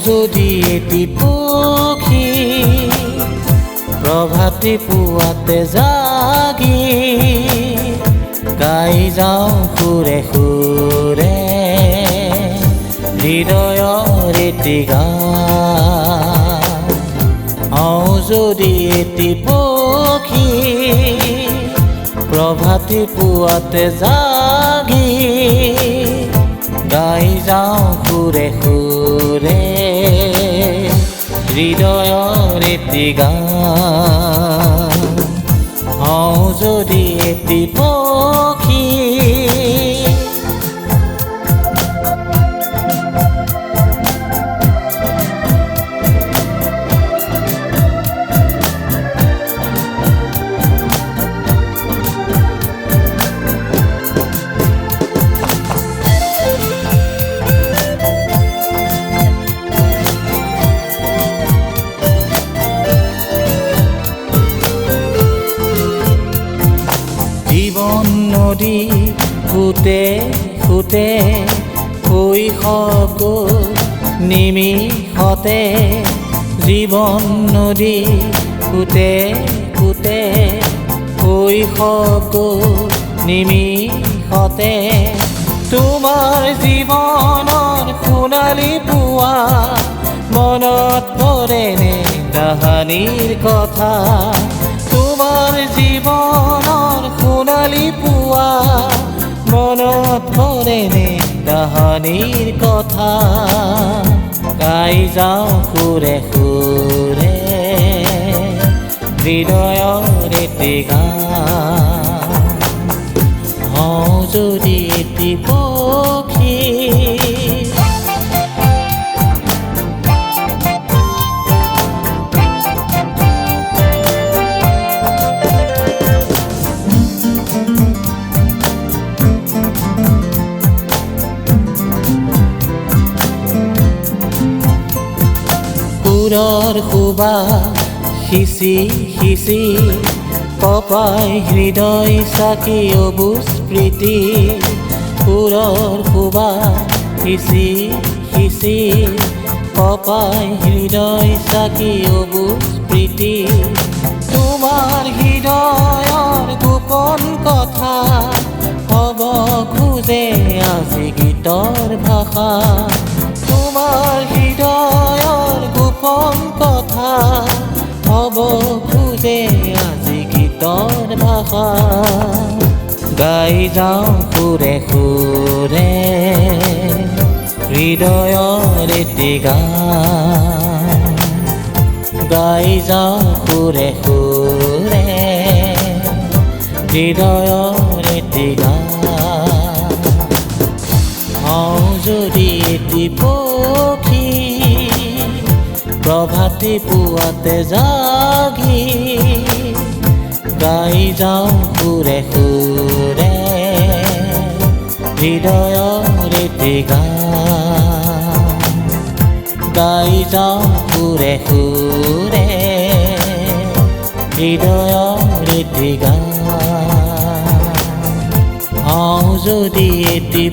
যদি এটি পক্ষী প্ৰভাতী পুৱাতে জাগি গাই যাওঁ সুৰে সুৰে হৃদয়ৰ এটি গান। যদি এটি পক্ষী প্ৰভাতী পুৱাতে জাগি গাই যাওঁ সুৰে সুৰে হৃদয়ৰ এটি গান। যদি এটি পক্ষী জীৱন নদী ফুটে ফুটে শৈশৱ নিমিষতে জীৱন নদী ফুটে ফুটে শৈশৱ নিমিষতে তোমাৰ জীৱনৰ সোণালী পুৱা মনত পৰেনে কাহানীৰ কথা। তোমাৰ জীৱনৰ সোণালী পুৱা মনত পৰেনে কাহানীৰ কথা। গাই যাওঁ সুৰে সুৰে হৃদয়ৰ এটি গান। যদি এটি পক্ষী সুৰৰ সুবাস সিঁচি সিঁচি পপাই হৃদয় চাকি অবুজ প্ৰীতি। সুৰৰ সুবাস সিঁচি সিঁচি পপাই হৃদয় চাকি অবুজ প্ৰীতি। তোমাৰ হৃদয়ৰ গোপন কথা হ'ব খোজে আজি গীতৰ ভাষা। তোমাৰ হৃদয়ৰ গোপন কথা হ'ব খোজে আজি গীতৰ ভাষা। গাই যাওঁ সুৰে সুৰে হৃদয়ৰ এটি গান। গাই যাওঁ সুৰে সুৰে হৃদয়ৰ এটি গান। যদি এটি পক্ষী প্ৰভাতী পুৱাতে জাগি গাই যাওঁ সুৰে সুৰে হৃদয়ৰ এটি গান। গাই যাওঁ সুৰে সুৰে হৃদয়ৰ এটি গান। যদি এটি